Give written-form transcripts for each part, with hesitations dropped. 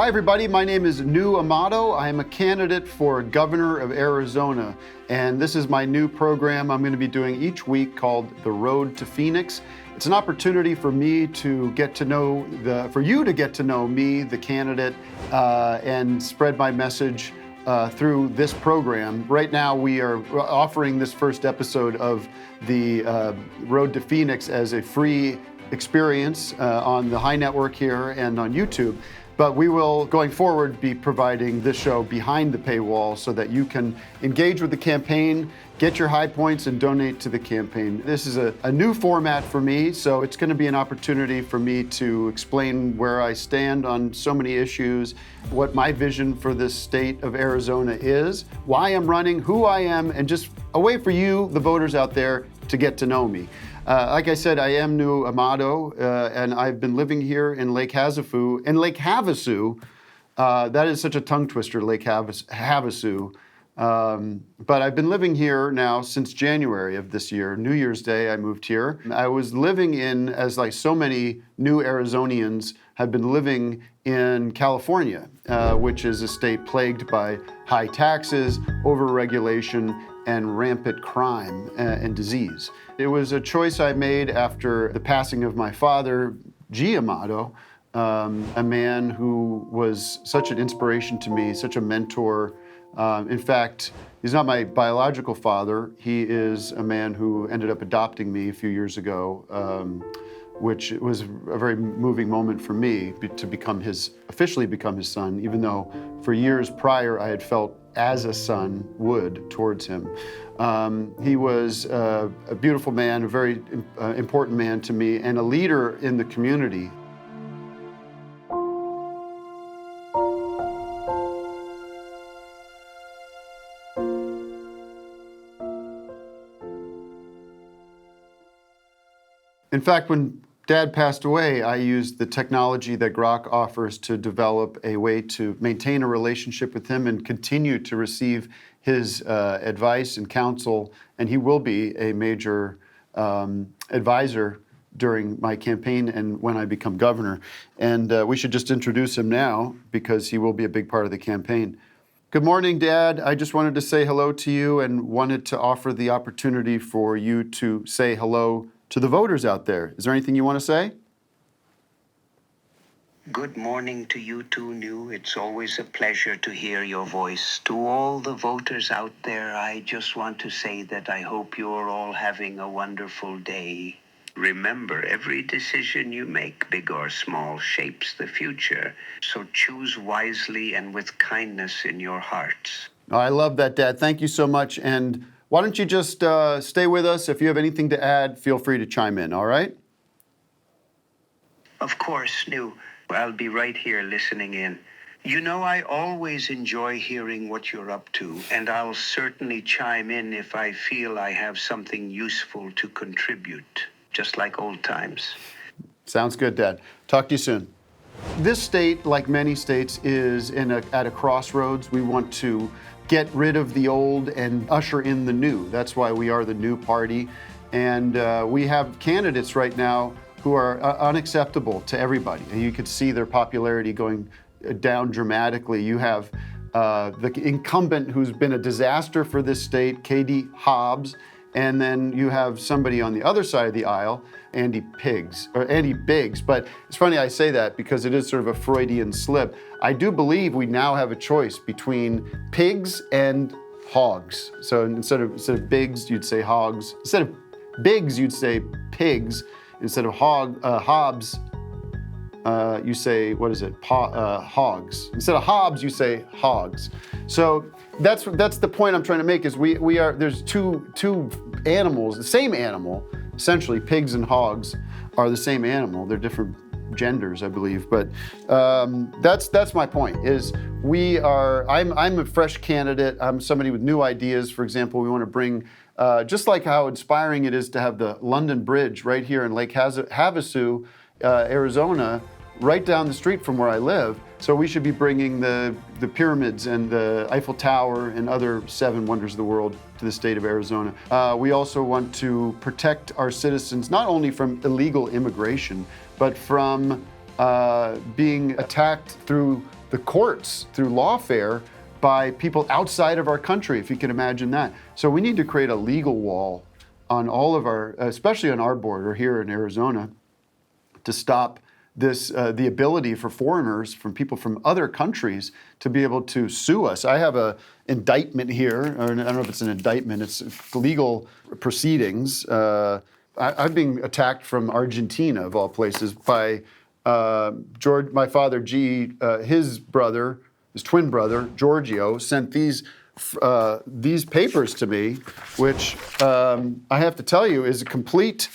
Hi everybody, my name is New Amato. I am a candidate for governor of Arizona, and this is my new program I'm going to be doing each week called The Road to Phoenix. It's an opportunity for me to get to know for you to get to know me, the candidate, and spread my message through this program. Right now we are offering this first episode of the Road to Phoenix as a free experience on the HEI Network here and on YouTube. But we will, going forward, be providing this show behind the paywall so that you can engage with the campaign, get your high points, and donate to the campaign. This is a new format for me, so it's going to be an opportunity for me to explain where I stand on so many issues, what my vision for this state of Arizona is, why I'm running, who I am, and just a way for you, the voters out there, to get to know me. Like I said, I am New Amato, and I've been living here in Lake Havasu. In Lake Havasu, that is such a tongue twister, Lake Havasu. But I've been living here now since January of this year. New Year's Day, I moved here. I was living as like so many new Arizonians have been living in California, which is a state plagued by high taxes, overregulation, and rampant crime and disease. It was a choice I made after the passing of my father, G. Amato, a man who was such an inspiration to me, such a mentor. In fact, he's not my biological father. He is a man who ended up adopting me a few years ago, which was a very moving moment for me to officially become his son, even though for years prior I had felt as a son would towards him. He was a beautiful man, a very important man to me, and a leader in the community. In fact, when Dad passed away, I used the technology that Grok offers to develop a way to maintain a relationship with him and continue to receive his advice and counsel, and he will be a major advisor during my campaign and when I become governor. And we should just introduce him now because he will be a big part of the campaign. Good morning, Dad. I just wanted to say hello to you and wanted to offer the opportunity for you to say hello to the voters out there. Is there anything you want to say? Good morning to you too, New. It's always a pleasure to hear your voice. To all the voters out there, I just want to say that I hope you're all having a wonderful day. Remember, every decision you make, big or small, shapes the future. So choose wisely and with kindness in your hearts. Oh, I love that, Dad. Thank you so much. And why don't you just stay with us? If you have anything to add, feel free to chime in, all right? Of course, New. I'll be right here listening in. You know, I always enjoy hearing what you're up to, and I'll certainly chime in if I feel I have something useful to contribute, just like old times. Sounds good, Dad. Talk to you soon. This state, like many states, is at a crossroads. We want to get rid of the old and usher in the new. That's why we are the new party. And we have candidates right now who are unacceptable to everybody. And you could see their popularity going down dramatically. You have the incumbent who's been a disaster for this state, Katie Hobbs, and then you have somebody on the other side of the aisle, Andy Biggs. But it's funny I say that because it is sort of a Freudian slip. I do believe we now have a choice between pigs and hogs. So instead of Biggs, you'd say hogs. Instead of Biggs, you'd say pigs. Instead of Hobbs, you say, hogs. Instead of Hobbs, you say hogs. So that's the point I'm trying to make is there's two animals, the same animal, essentially pigs and hogs are the same animal. They're different genders, I believe, but that's my point is I'm a fresh candidate. I'm somebody with new ideas. For example, we want to bring just like how inspiring it is to have the London Bridge right here in Lake Havasu, Arizona, right down the street from where I live. So we should be bringing the pyramids and the Eiffel Tower and other 7 wonders of the world to the state of Arizona. We also want to protect our citizens not only from illegal immigration, but from being attacked through the courts through lawfare by people outside of our country, if you can imagine that. So we need to create a legal wall on all of our, especially on our border here in Arizona, to stop this, the ability for foreigners, from people from other countries, to be able to sue us. I have an indictment here, or I don't know if it's an indictment, it's legal proceedings. I'm being attacked from Argentina, of all places, by George, my father, his brother, his twin brother, Giorgio, sent these papers to me, which I have to tell you is a complete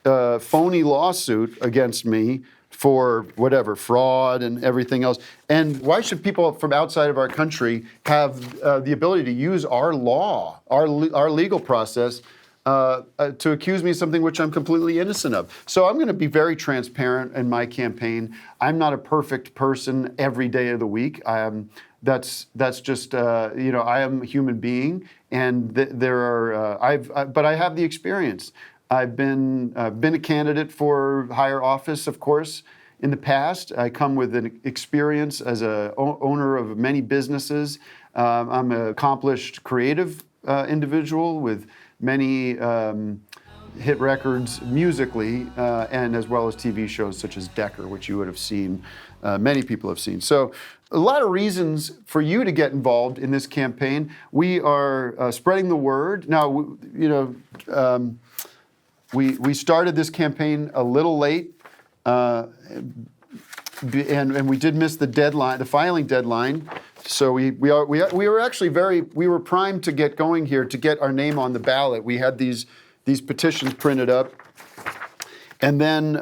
phony lawsuit against me for whatever, fraud and everything else. And why should people from outside of our country have the ability to use our law, our legal process, to accuse me of something which I'm completely innocent of? So I'm going to be very transparent in my campaign. I'm not a perfect person every day of the week. That's just I am a human being, and there are but I have the experience. I've been a candidate for higher office, of course, in the past. I come with an experience as a owner of many businesses. I'm an accomplished creative individual with many hit records musically, and as well as TV shows such as Decker, which you would have seen, many people have seen. So a lot of reasons for you to get involved in this campaign. We are spreading the word. Now, we started this campaign a little late, and we did miss the deadline, the filing deadline. So we were actually we were primed to get going here, to get our name on the ballot. We had these petitions printed up, and then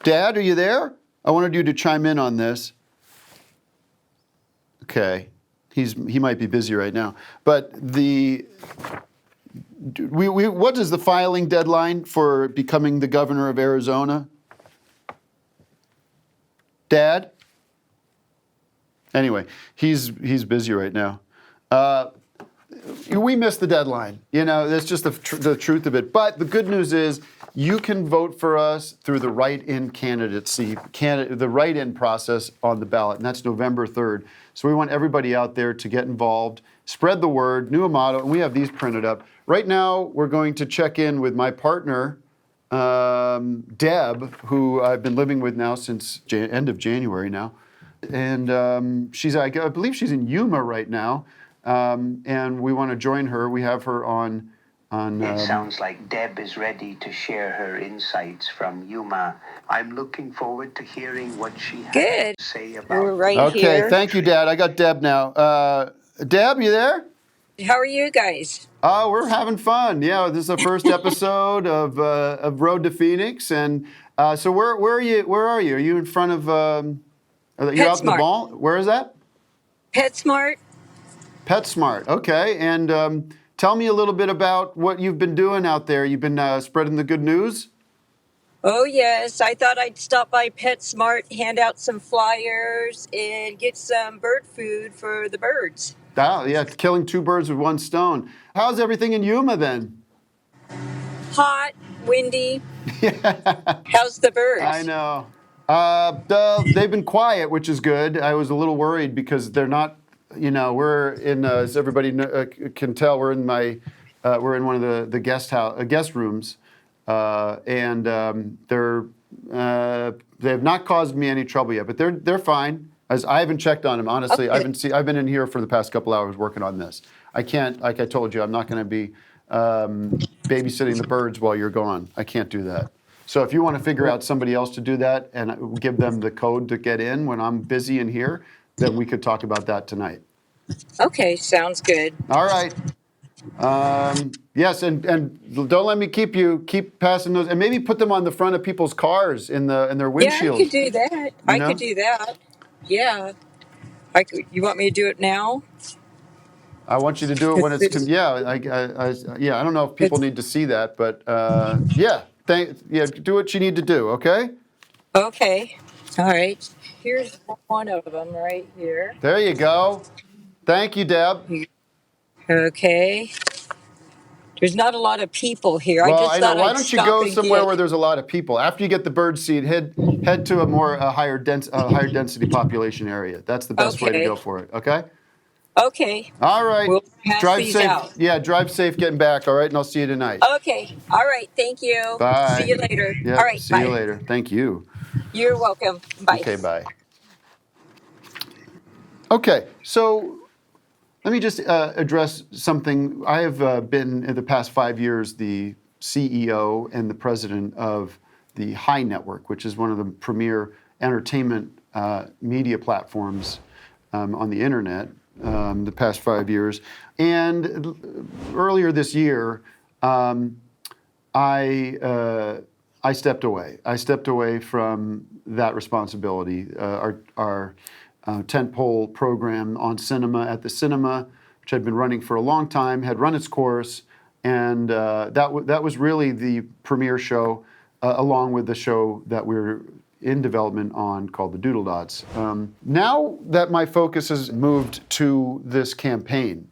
Dad, are you there? I wanted you to chime in on this. Okay, he might be busy right now, but what is the filing deadline for becoming the governor of Arizona? Dad? Anyway, he's busy right now. We missed the deadline. That's just the truth of it. But the good news is you can vote for us through the write-in candidacy, the write-in process on the ballot, and that's November 3rd. So we want everybody out there to get involved, spread the word, new Amato, and we have these printed up. Right now, we're going to check in with my partner, Deb, who I've been living with now since end of January now. And I believe she's in Yuma right now, and we want to join her. We have her on. It sounds like Deb is ready to share her insights from Yuma. I'm looking forward to hearing what she has to say about. We're right here. Okay, thank you, Dad. I got Deb now. Deb, you there? How are you guys? Oh, we're having fun. Yeah, this is the first episode of Road to Phoenix, and so where are you? Where are you? Are you in front of? Are you out in the mall? Where is that? PetSmart. PetSmart. Okay, and tell me a little bit about what you've been doing out there. You've been spreading the good news. Oh yes, I thought I'd stop by PetSmart, hand out some flyers, and get some bird food for the birds. Oh, yeah, killing two birds with one stone. How's everything in Yuma then? Hot, windy. How's the birds? I know. They've been quiet, which is good. I was a little worried because they're not. We're in, as everybody can tell, we're in one of the guest rooms, and they have not caused me any trouble yet, but they're fine. As I haven't checked on them, honestly. Okay. I've been in here for the past couple hours working on this. I can't, like I told you, I'm not going to be babysitting the birds while you're gone. I can't do that. So if you want to figure out somebody else to do that and give them the code to get in when I'm busy in here, then we could talk about that tonight. Okay, sounds good. All right. Yes, and don't let me keep passing those, and maybe put them on the front of people's cars in their windshields. Yeah, I could do that. I could do that. Yeah. You want me to do it now? I want you to do it when it's I don't know if people need to see that, but do what you need to do, okay? Okay. All right. Here's one of them right here. There you go. Thank you, Deb. Okay. There's not a lot of people here. I Well, just I know. thought Why I'd don't you stop go and somewhere get. where there's a lot of people? After you get the bird seed, head to a more higher density population area. That's the best way to go Okay. for it. Okay. Okay. All right. We'll pass Drive these safe. out. Yeah, drive safe getting back. All right, and I'll see you tonight. Okay. All right. Thank you. See Bye. you later. All Yep. right. See you Bye. later. Thank you. You're welcome. Bye. Okay. Bye. Okay. So let me just address something. I have been in the past 5 years the CEO and the president of the HEI Network, which is one of the premier entertainment media platforms on the internet the past 5 years. And earlier this year, I stepped away. I stepped away from that responsibility. Our tentpole program on cinema at the cinema, which had been running for a long time, had run its course, and that was really the premiere show, along with the show that we're in development on called the Doodle Dots. Now that my focus has moved to this campaign,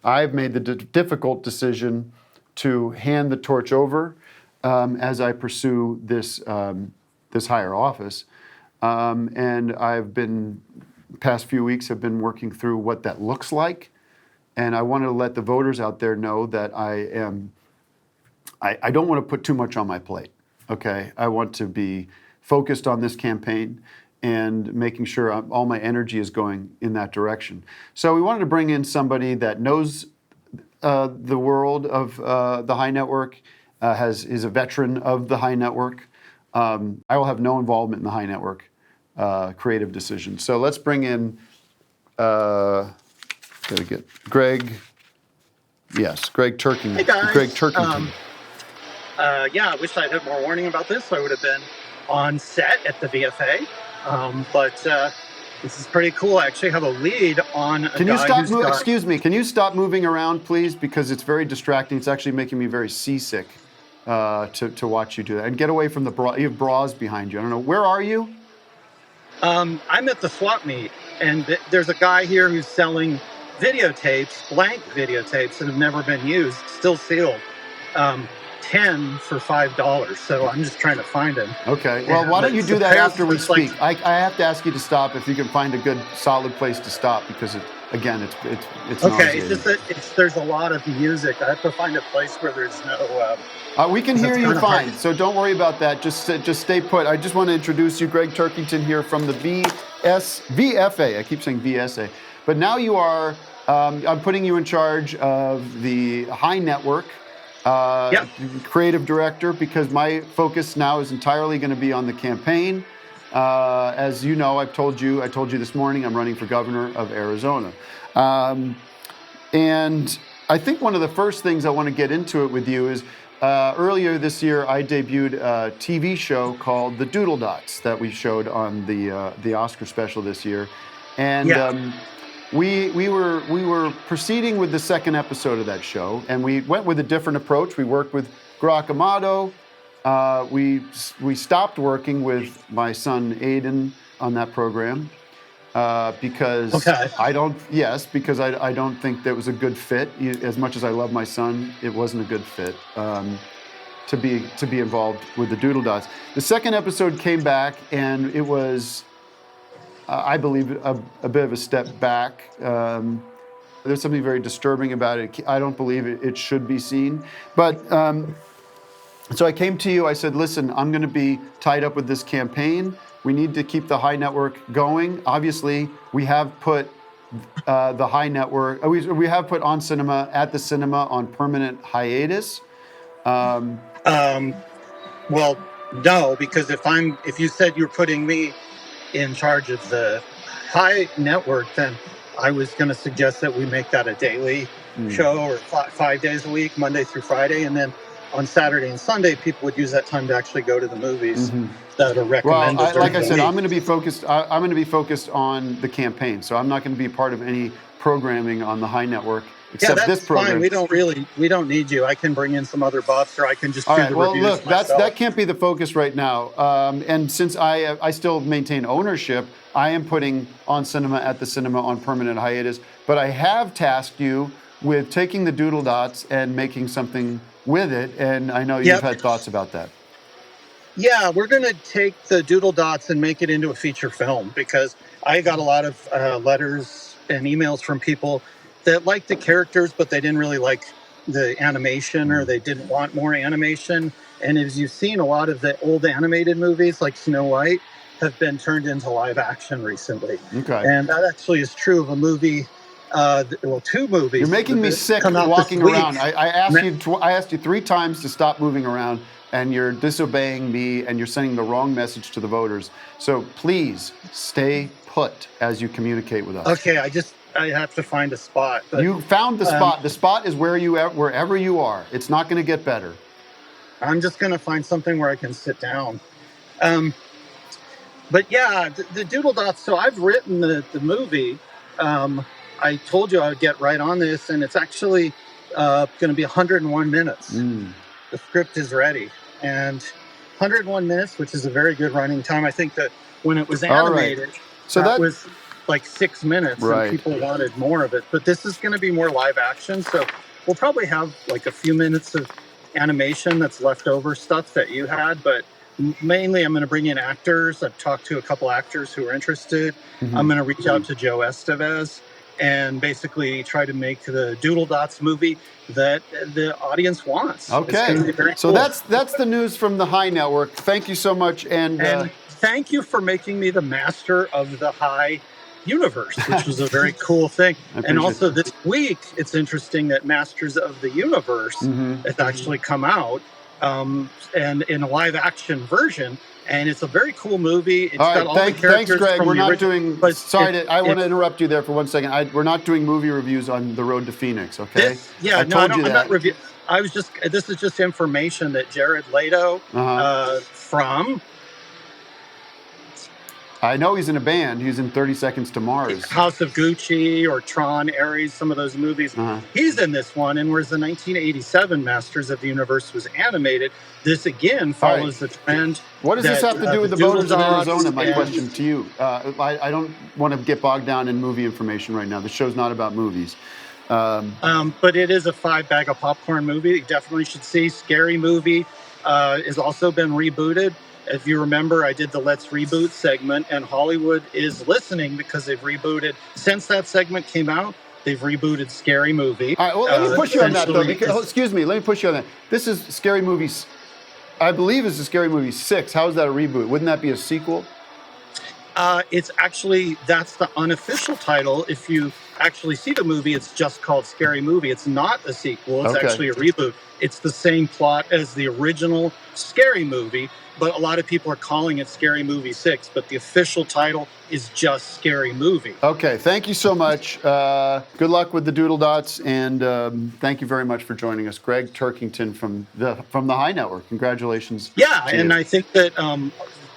I've made the difficult decision to hand the torch over as I pursue this higher office. And I've been, past few weeks, have been working through what that looks like. And I wanted to let the voters out there know that I don't want to put too much on my plate, okay? I want to be focused on this campaign and making sure all my energy is going in that direction. So we wanted to bring in somebody that knows the world of the HEI Network, is a veteran of the HEI Network. I will have no involvement in the HEI Network creative decisions. So let's bring in, gotta get Greg. Yes, Greg Turkington. Hey guys. Greg Turkington. Yeah, I wish I'd had more warning about this. I would have been on set at the VFA. But this is pretty cool. I actually have a lead on a Can you guy stop? who's got... Excuse me. Can you stop moving around, please? Because it's very distracting. It's actually making me very seasick to watch you do that. And get away from the bra. You have bras behind you. I don't know. Where are you? I'm at the swap meet, and there's a guy here who's selling videotapes, blank videotapes that have never been used, still sealed. 10 for $5. So I'm just trying to find him. Okay. Well, why don't you do that after we speak? I have to ask you to stop if you can find a good, solid place to stop, because again, it's okay. It's just that there's a lot of music. I have to find a place where there's no. We can hear you fine, so don't worry about that. Just stay put. I just want to introduce you, Greg Turkington, here from the VFA. I keep saying VSA, but now you are. I'm putting you in charge of the HEI Network. Yep. Creative director, because my focus now is entirely going to be on the campaign. As you know, I told you this morning, I'm running for governor of Arizona. And I think one of the first things I want to get into it with you is, earlier this year, I debuted a TV show called The Doodle Dots that we showed on the Oscar special this year. And we were proceeding with the second episode of that show, and we went with a different approach. We worked with Grok Amato. We stopped working with my son Aiden on that program because I don't think that was a good fit. As much as I love my son, it wasn't a good fit to be involved with the Doodle Dots. The second episode came back, and it was, I believe, a bit of a step back. There's something very disturbing about it. I don't believe it should be seen. But so I came to you. I said, listen, I'm going to be tied up with this campaign. We need to keep the HEI Network going. Obviously, we have put the HEI Network, we have put On Cinema at the cinema on permanent hiatus. Well, no, because if you said you're putting me in charge of the HEI Network, then I was going to suggest that we make that a daily show, or 5 days a week, Monday through Friday, and then on Saturday and Sunday, people would use that time to actually go to the movies that are recommended. Well, like I said, I'm going to be focused. I'm going to be focused on the campaign, so I'm not going to be part of any programming on the HEI Network except that's this program. fine. We don't need you. I can bring in some other buffs, or I can just All do right. the Well, reviews look, myself. that can't be the focus right now. And since I still maintain ownership, I am putting On Cinema at the Cinema on permanent hiatus. But I have tasked you with taking the doodle dots and making something with it. And I know you've had thoughts about that. Yeah, we're going to take the doodle dots and make it into a feature film, because I got a lot of letters and emails from people that liked the characters, but they didn't really like the animation, or they didn't want more animation. And as you've seen, a lot of the old animated movies like Snow White have been turned into live action recently. Okay. And that actually is true of a movie, two movies. You're making me sick walking around. I asked you 3 times to stop moving around, and you're disobeying me, and you're sending the wrong message to the voters. So please stay put as you communicate with us. Okay, I have to find a spot. But, you found the spot. The spot is wherever you are. It's not going to get better. I'm just going to find something where I can sit down. But yeah, the doodle dots. So I've written the movie. I told you I would get right on this, and it's actually going to be 101 minutes. The script is ready, and 101 minutes, which is a very good running time. I think that when it was animated, so that was like 6 minutes, and people wanted more of it. But this is going to be more live action, so we'll probably have like a few minutes of animation that's leftover stuff that you had, but mainly I'm going to bring in actors. I've talked to a couple actors who are interested. I'm going to reach out to Joe Estevez and basically try to make the Doodle Dots movie that the audience wants. Okay, so cool. That's the news from the HEI Network. Thank you so much, and thank you for making me the master of the HEI universe, which was a very cool thing. And also this week, it's interesting that Masters of the Universe has actually come out, and in a live action version. And it's a very cool movie. It's got all the characters. Thanks, Greg. We're not doing. I want to interrupt you there for 1 second. We're not doing movie reviews on The Road to Phoenix. Okay. I'm not reviewing. This is just information that Jared Leto from. I know he's in a band. He's in 30 Seconds to Mars. House of Gucci or Tron, Ares, some of those movies. He's in this one. And whereas the 1987 Masters of the Universe was animated, this again follows the trend. What does this have to do with the voters of Arizona? My question to you. I don't want to get bogged down in movie information right now. The show's not about movies. But it is a 5 bag of popcorn movie. You definitely should see. Scary Movie has also been rebooted. If you remember, I did the Let's Reboot segment, and Hollywood is listening because they've rebooted. Since that segment came out, they've rebooted Scary Movie. All right, well, let me push you on that, though. Excuse me, let me push you on that. This is Scary Movie, I believe it's a Scary Movie 6. How is that a reboot? Wouldn't that be a sequel? It's actually, that's the unofficial title. If you actually see the movie, it's just called Scary Movie. It's not a sequel. It's actually a reboot. It's the same plot as the original Scary Movie, but a lot of people are calling it Scary Movie 6, but the official title is just Scary Movie. Okay, thank you so much. Good luck with the Doodle Dots, and thank you very much for joining us. Greg Turkington from the HEI Network. Congratulations. Yeah, and I think that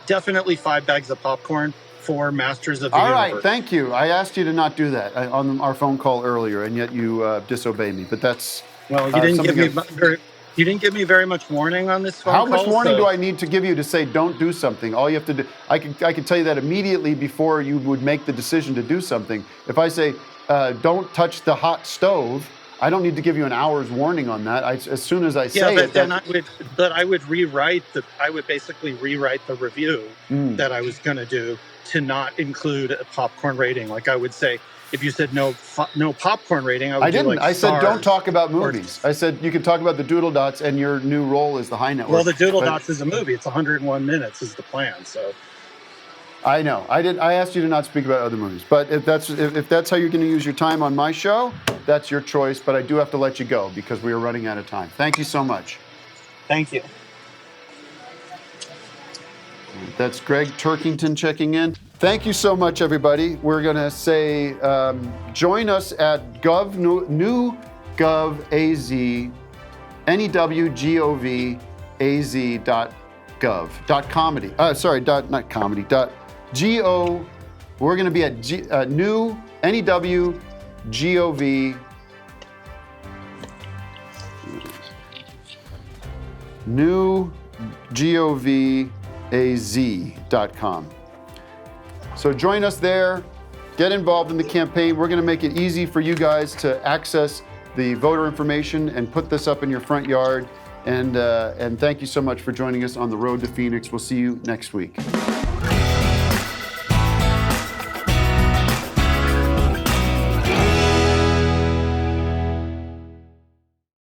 definitely 5 bags of popcorn for Masters of the Universe. All right, thank you. I asked you to not do that on our phone call earlier, and yet you disobeyed me, but that's... Well, you didn't give me very much warning on this phone call. How much warning do I need to give you to say don't do something? All you have to do, I can tell you that immediately before you would make the decision to do something. If I say don't touch the hot stove, I don't need to give you an hour's warning on that. As soon as I say it, I would basically rewrite the review that I was going to do to not include a popcorn rating. Like I would say, if you said no popcorn rating, I didn't. I said don't talk about movies. I said you can talk about the Doodle Dots and your new role as the HEI Network. Well, the Doodle Dots is a movie. It's 101 minutes is the plan. So I know. I asked you to not speak about other movies, but if that's how you're going to use your time on my show, that's your choice. But I do have to let you go because we are running out of time. Thank you so much. Thank you. That's Greg Turkington checking in. Thank you so much, everybody. We're going to say join us at newgovaz, newgovaz.gov.comedy. Not comedy. .go. We're going to be at new newgov newgovaz.com. So join us there, get involved in the campaign. We're going to make it easy for you guys to access the voter information and put this up in your front yard. And thank you so much for joining us on the Road to Phoenix. We'll see you next week.